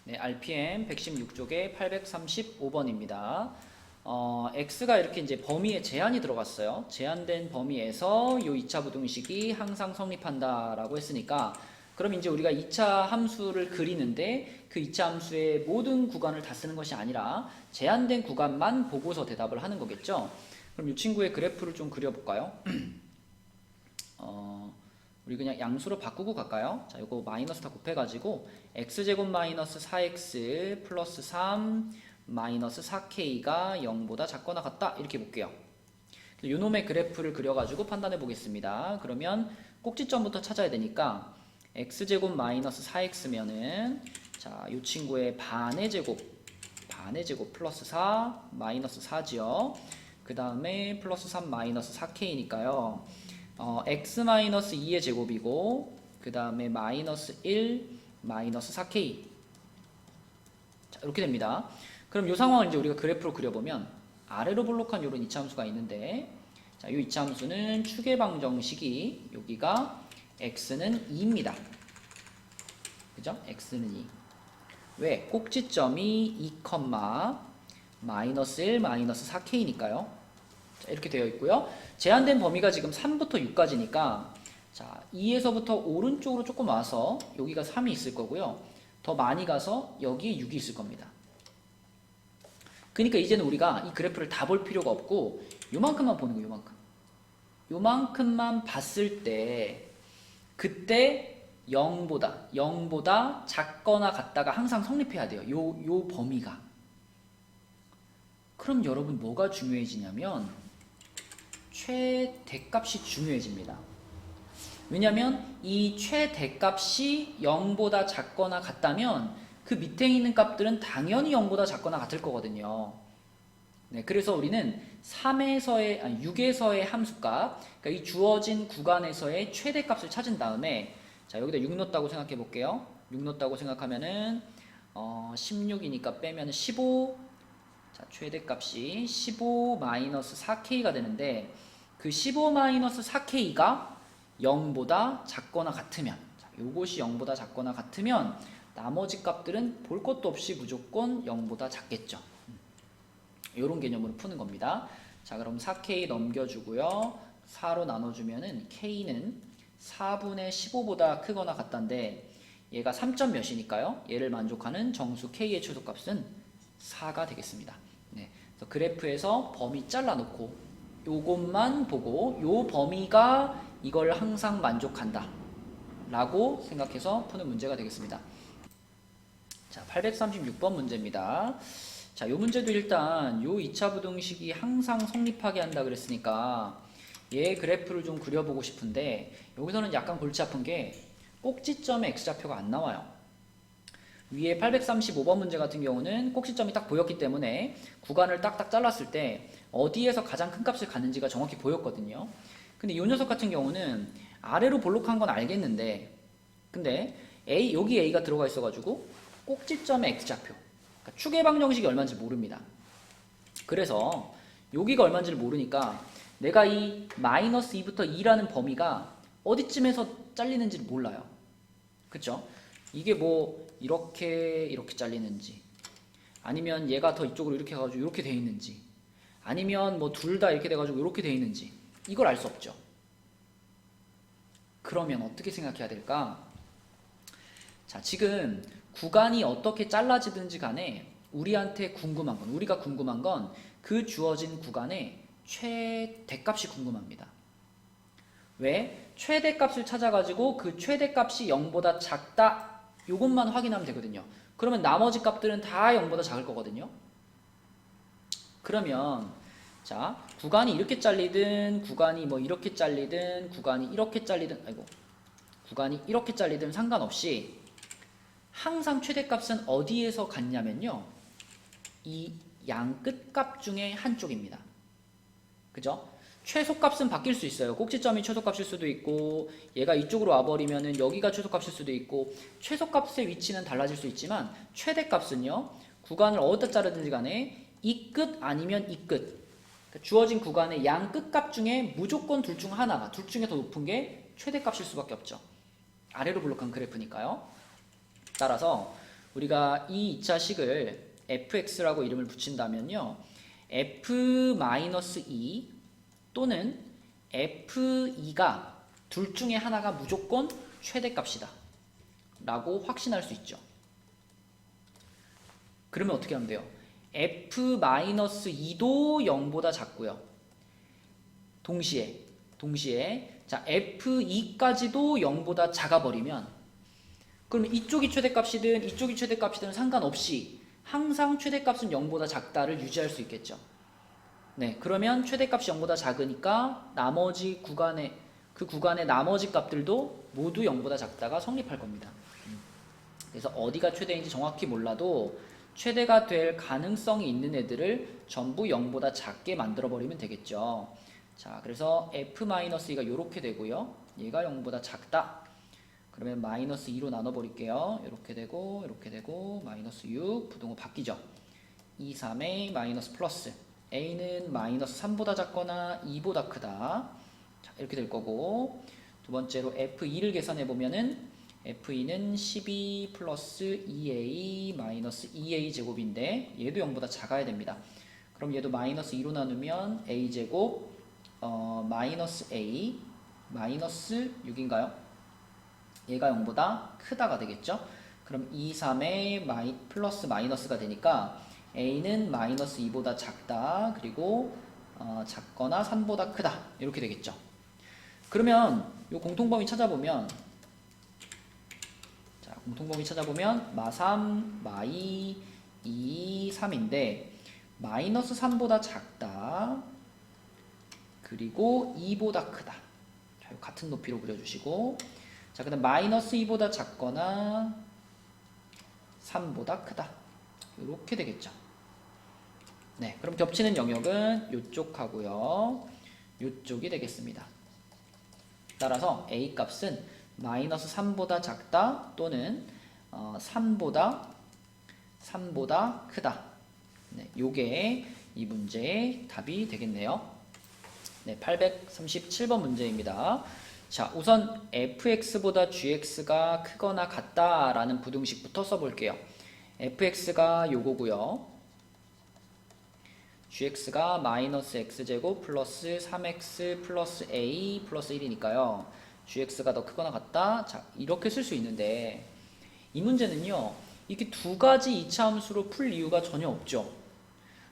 네, RPM 116쪽에 835번입니다. X가 이렇게 이제 범위에 제한이 들어갔어요. 제한된 범위에서 요 2차 부등식이 항상 성립한다라고 했으니까, 그럼 이제 우리가 2차 함수를 그리는데 그 2차 함수의 모든 구간을 다 쓰는 것이 아니라 제한된 구간만 보고서 대답을 하는 거겠죠. 그럼 이 친구의 그래프를 좀 그려볼까요? 우리 그냥 양수로 바꾸고 갈까요? 자, 요거 마이너스 다 곱해가지고 x제곱 마이너스 4x 플러스 3 마이너스 4k가 0보다 작거나 같다 이렇게 볼게요. 요놈의 그래프를 그려가지고 판단해 보겠습니다. 그러면 꼭지점부터 찾아야 되니까 x제곱 마이너스 4x면은 자, 요 친구의 반의 제곱 플러스 4 마이너스 4지요. 그 다음에 플러스 3 마이너스 4k니까요. x-2의 제곱이고 그 다음에 마이너스 1 마이너스 4k. 자, 이렇게 됩니다. 그럼 이 상황을 이제 우리가 그래프로 그려보면 아래로 볼록한 이런 이차함수가 있는데, 자, 이 이차함수는 추계 방정식이 여기가 x는 2입니다. 그죠? x는 2. 왜? 꼭지점이 2, 마이너스 1 마이너스 4k니까요. 자, 이렇게 되어 있고요. 제한된 범위가 지금 3부터 6까지니까 자, 2에서부터 오른쪽으로 조금 와서 여기가 3이 있을 거고요. 더 많이 가서 여기에 6이 있을 겁니다. 그러니까 이제는 우리가 이 그래프를 다 볼 필요가 없고 요만큼만 보는 거예요. 요만큼만 봤을 때 그때 0보다 작거나 같다가 항상 성립해야 돼요. 요 범위가. 그럼 여러분 뭐가 중요해지냐면 최대값이 중요해집니다. 왜냐면 이 최대값이 0보다 작거나 같다면 그 밑에 있는 값들은 당연히 0보다 작거나 같을 거거든요. 네, 그래서 우리는 6에서의 함수값, 그러니까 이 주어진 구간에서의 최대값을 찾은 다음에 자, 여기다 6 넣었다고 생각해 볼게요. 6 넣었다고 생각하면은 16이니까 빼면 15. 자, 최대값이 15 마이너스 4k가 되는데 그 15 마이너스 4k가 0보다 작거나 같으면, 자, 요것이 0보다 작거나 같으면 나머지 값들은 볼 것도 없이 무조건 0보다 작겠죠. 이런 개념으로 푸는 겁니다. 자, 그럼 4k 넘겨주고요. 4로 나눠주면은 k는 4분의 15보다 크거나 같다인데 얘가 3점 몇이니까요. 얘를 만족하는 정수 k의 최소값은 4가 되겠습니다. 네, 그래서 그래프에서 범위 잘라놓고 요것만 보고 요 범위가 이걸 항상 만족한다 라고 생각해서 푸는 문제가 되겠습니다. 자, 836번 문제입니다. 자, 요 문제도 일단 요 2차 부등식이 항상 성립하게 한다 그랬으니까 얘 그래프를 좀 그려보고 싶은데 여기서는 약간 골치 아픈 게 꼭지점의 x좌표가 안 나와요. 위에 835번 문제 같은 경우는 꼭지점이 딱 보였기 때문에 구간을 딱딱 잘랐을 때 어디에서 가장 큰 값을 갖는지가 정확히 보였거든요. 근데 이 녀석 같은 경우는 아래로 볼록한 건 알겠는데 근데 여기 A가 들어가 있어가지고 꼭지점의 x좌표, 그러니까 추계 방정식이 얼마인지 모릅니다. 그래서 여기가 얼마인지를 모르니까 내가 이 마이너스 2부터 2라는 범위가 어디쯤에서 잘리는지를 몰라요. 그쵸? 이게 뭐 이렇게 잘리는지, 아니면 얘가 더 이쪽으로 이렇게 해가지고 이렇게 돼 있는지, 아니면 뭐 둘 다 이렇게 돼가지고 이렇게 돼 있는지 이걸 알 수 없죠. 그러면 어떻게 생각해야 될까? 자, 지금 구간이 어떻게 잘라지든지 간에 우리가 궁금한 건 그 주어진 구간의 최대값이 궁금합니다. 왜? 최대값을 찾아가지고 그 최대값이 0보다 작다 요것만 확인하면 되거든요. 그러면 나머지 값들은 다 0보다 작을 거거든요. 그러면 자, 구간이 이렇게 잘리든 구간이 뭐 이렇게 잘리든 구간이 이렇게 잘리든 상관없이 항상 최대값은 어디에서 같냐면요, 이 양 끝값 중에 한쪽입니다. 그죠? 최소값은 바뀔 수 있어요. 꼭지점이 최소값일 수도 있고 얘가 이쪽으로 와버리면은 여기가 최소값일 수도 있고 최소값의 위치는 달라질 수 있지만 최대값은요, 구간을 어디다 자르든지 간에 이 끝 아니면 이 끝, 그러니까 주어진 구간의 양 끝값 중에 무조건 둘 중 하나가, 둘 중에 더 높은 게 최대값일 수밖에 없죠. 아래로 볼록한 그래프니까요. 따라서 우리가 이 2차식을 fx라고 이름을 붙인다면요. f-2 또는 f2가 둘 중에 하나가 무조건 최대값이다 라고 확신할 수 있죠. 그러면 어떻게 하면 돼요? f-2도 0보다 작고요. 동시에 자 f2까지도 0보다 작아버리면 그럼 이쪽이 최대값이든 이쪽이 최대값이든 상관없이 항상 최대값은 0보다 작다를 유지할 수 있겠죠. 네, 그러면 최대값이 0보다 작으니까 나머지 그 구간의 나머지 값들도 모두 0보다 작다가 성립할 겁니다. 그래서 어디가 최대인지 정확히 몰라도 최대가 될 가능성이 있는 애들을 전부 0보다 작게 만들어 버리면 되겠죠. 자, 그래서 f-2가 이렇게 되고요. 얘가 0보다 작다. 그러면 마이너스 2로 나눠 버릴게요. 이렇게 되고 마이너스 6 부등호 바뀌죠. 2, 3에 마이너스 플러스 a는 마이너스 3보다 작거나 2보다 크다. 자, 이렇게 될 거고 두 번째로 f2를 계산해 보면은 f2는 12 플러스 2a 마이너스 2a 제곱인데 얘도 0보다 작아야 됩니다. 그럼 얘도 마이너스 2로 나누면 a 제곱 마이너스 a 마이너스 6인가요? 얘가 0보다 크다가 되겠죠? 그럼 2, 3에 플러스 마이너스가 되니까 a는 마이너스 2보다 작다. 그리고 작거나 3보다 크다. 이렇게 되겠죠. 그러면 요 공통범위 찾아보면 마3, 마2, 2, 3인데 마이너스 3보다 작다. 그리고 2보다 크다. 자, 같은 높이로 그려주시고 자, 그 다음 마이너스 2보다 작거나 3보다 크다. 이렇게 되겠죠. 네, 그럼 겹치는 영역은 이쪽하고요. 이쪽이 되겠습니다. 따라서 a 값은 마이너스 3보다 작다 또는 3보다 크다. 네, 요게 이 문제의 답이 되겠네요. 네, 837번 문제입니다. 자, 우선 fx보다 gx가 크거나 같다라는 부등식부터 써볼게요. fx가 요거고요. gx가 마이너스 x제곱 플러스 3x 플러스 a 플러스 1이니까요. gx가 더 크거나 같다. 자, 이렇게 쓸 수 있는데 이 문제는요. 이렇게 두 가지 2차 함수로 풀 이유가 전혀 없죠.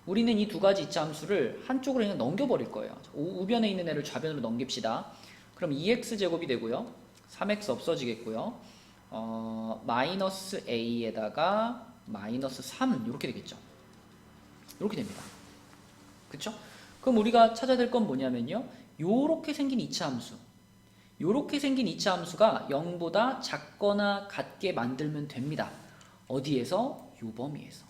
우리는 이 두 가지 2차 함수를 한쪽으로 그냥 넘겨버릴 거예요. 우변에 있는 애를 좌변으로 넘깁시다. 그럼 2x제곱이 되고요. 3x 없어지겠고요. 마이너스 a에다가 마이너스 3 이렇게 되겠죠. 이렇게 됩니다. 그쵸? 그럼 우리가 찾아야 될 건 뭐냐면요. 요렇게 생긴 2차 함수. 요렇게 생긴 2차 함수가 0보다 작거나 같게 만들면 됩니다. 어디에서? 요 범위에서.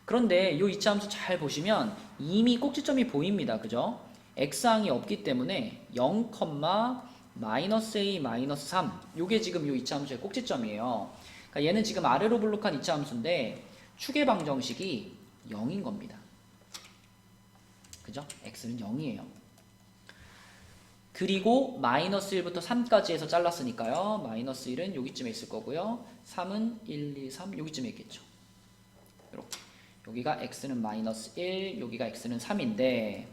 그런데 요 2차 함수 잘 보시면 이미 꼭지점이 보입니다. 그죠? x항이 없기 때문에 0, 마이너스 a 마이너스 3 요게 지금 요 2차 함수의 꼭지점이에요. 그러니까 얘는 지금 아래로 블록한 2차 함수인데 축의 방정식이 0인 겁니다. 그죠? x는 0이에요. 그리고 마이너스 1부터 3까지 해서 잘랐으니까요. 마이너스 1은 여기쯤에 있을 거고요. 3은 1, 2, 3 여기쯤에 있겠죠. 이렇게. 여기가 x는 마이너스 1, 여기가 x는 3인데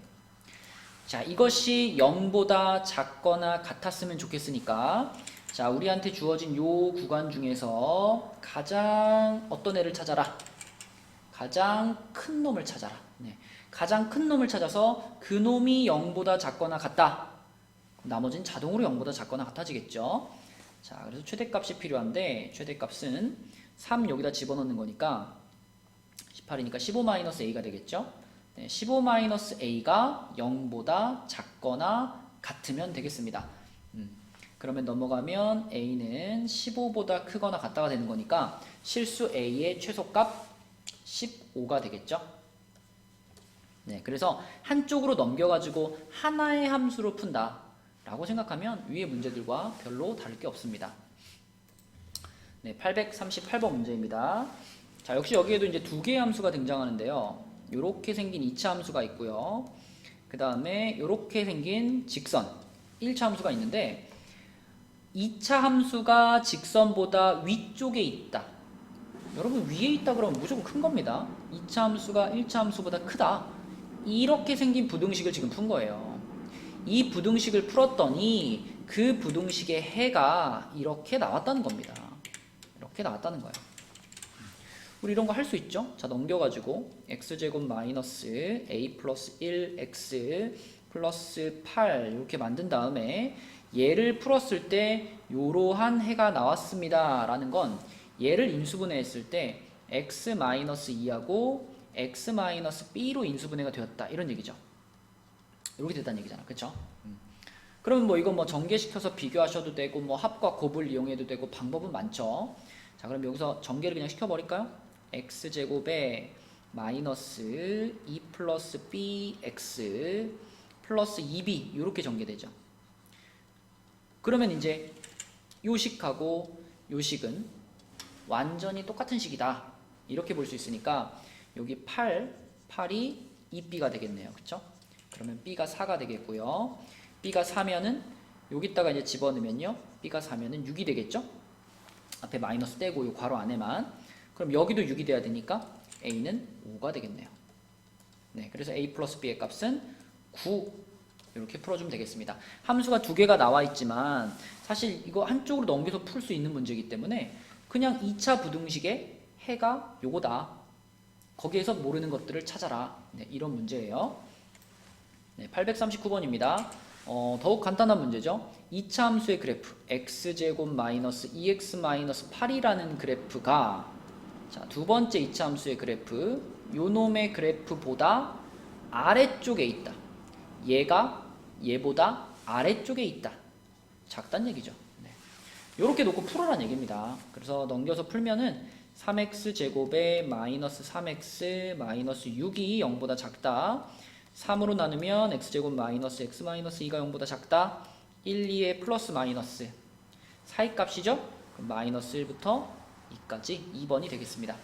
자, 이것이 0보다 작거나 같았으면 좋겠으니까 자, 우리한테 주어진 요 구간 중에서 가장 어떤 애를 찾아라? 가장 큰 놈을 찾아라. 네. 가장 큰 놈을 찾아서 그 놈이 0보다 작거나 같다. 나머지는 자동으로 0보다 작거나 같아지겠죠. 자, 그래서 최대값이 필요한데 최대값은 3 여기다 집어넣는 거니까 18이니까 15-a가 되겠죠. 네, 15-a가 0보다 작거나 같으면 되겠습니다. 그러면 넘어가면 a는 15보다 크거나 같다가 되는 거니까 실수 a의 최소값 15가 되겠죠. 네, 그래서 한쪽으로 넘겨가지고 하나의 함수로 푼다 라고 생각하면 위의 문제들과 별로 다를 게 없습니다. 네, 838번 문제입니다. 자, 역시 여기에도 이제 두 개의 함수가 등장하는데요. 요렇게 생긴 2차 함수가 있고요. 그 다음에 요렇게 생긴 직선 1차 함수가 있는데 2차 함수가 직선보다 위쪽에 있다. 여러분 위에 있다 그러면 무조건 큰 겁니다. 2차 함수가 1차 함수보다 크다. 이렇게 생긴 부등식을 지금 푼 거예요. 이 부등식을 풀었더니 그 부등식의 해가 이렇게 나왔다는 겁니다. 이렇게 나왔다는 거예요. 우리 이런 거 할 수 있죠? 자, 넘겨가지고 x제곱 마이너스 a 플러스 1x 플러스 8 이렇게 만든 다음에 얘를 풀었을 때 이러한 해가 나왔습니다 라는 건 얘를 인수분해했을 때 x-2하고 x-b로 인수분해가 되었다 이런 얘기죠. 이렇게 됐다는 얘기잖아. 그쵸? 그러면 뭐 이거 뭐 전개시켜서 비교하셔도 되고 뭐 합과 곱을 이용해도 되고 방법은 많죠. 자, 그럼 여기서 전개를 그냥 시켜버릴까요? x제곱에 마이너스 2 플러스 bx 플러스 2b 이렇게 전개되죠. 그러면 이제 요식하고 요식은 완전히 똑같은 식이다 이렇게 볼 수 있으니까 여기 8이 2b가 되겠네요. 그쵸? 그러면 b가 4가 되겠고요. b가 4면은 여기다가 이제 집어넣으면요 b가 4면은 6이 되겠죠? 앞에 마이너스 떼고 요 괄호 안에만. 그럼 여기도 6이 돼야 되니까 a는 5가 되겠네요. 네, 그래서 a 플러스 b의 값은 9 이렇게 풀어주면 되겠습니다. 함수가 두 개가 나와 있지만 사실 이거 한쪽으로 넘겨서 풀 수 있는 문제이기 때문에 그냥 2차 부등식의 해가 요거다. 거기에서 모르는 것들을 찾아라. 네, 이런 문제예요. 네, 839번입니다. 더욱 간단한 문제죠. 2차 함수의 그래프 x제곱 마이너스 2x 마이너스 8이라는 그래프가 자, 두 번째 2차 함수의 그래프 요놈의 그래프보다 아래쪽에 있다. 얘가 얘보다 아래쪽에 있다. 작단 얘기죠. 네. 요렇게 놓고 풀어란 얘기입니다. 그래서 넘겨서 풀면은 3x 제곱에 마이너스 3x 마이너스 6이 0보다 작다. 3으로 나누면 x제곱 마이너스 x 마이너스 2가 0보다 작다. 1, 2의 플러스 마이너스 사이 값이죠? 그럼 마이너스 1부터 2까지 2번이 되겠습니다.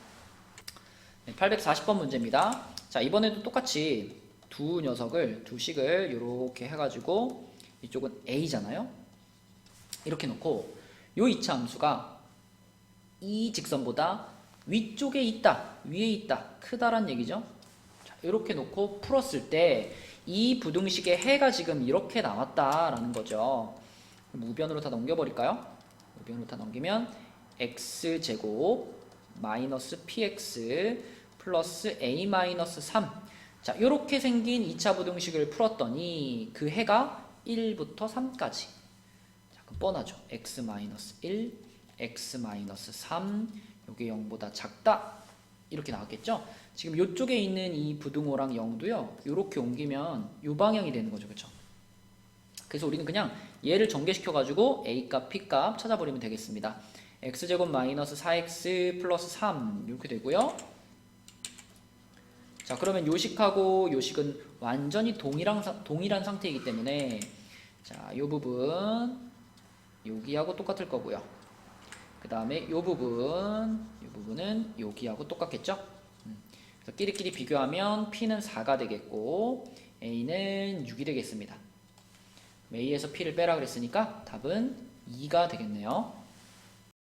네, 840번 문제입니다. 자, 이번에도 똑같이 두 식을 이렇게 해가지고 이쪽은 a잖아요. 이렇게 놓고 요 2차 함수가 이 직선보다 위쪽에 있다, 위에 있다, 크다란 얘기죠. 자, 이렇게 놓고 풀었을 때 이 부등식의 해가 지금 이렇게 나왔다라는 거죠. 우변으로 다 넘겨버릴까요? 우변으로 다 넘기면 x제곱 마이너스 px 플러스 a 마이너스 3. 자, 이렇게 생긴 2차 부등식을 풀었더니 그 해가 1부터 3까지. 자, 그럼 뻔하죠. x-1, x-3, 요게 0보다 작다. 이렇게 나왔겠죠? 지금 이쪽에 있는 이 부등호랑 0도요. 이렇게 옮기면 이 방향이 되는 거죠. 그렇죠? 그래서 우리는 그냥 얘를 전개시켜가지고 a값, p값 찾아버리면 되겠습니다. x제곱 마이너스 4x 플러스 3 이렇게 되고요. 자, 그러면 요식하고 요식은 완전히 동일한 상태이기 때문에 자, 요 부분 여기하고 똑같을 거고요. 그 다음에 요 부분은 여기하고 똑같겠죠? 그래서 끼리끼리 비교하면 P는 4가 되겠고 A는 6이 되겠습니다. A에서 P를 빼라 그랬으니까 답은 2가 되겠네요.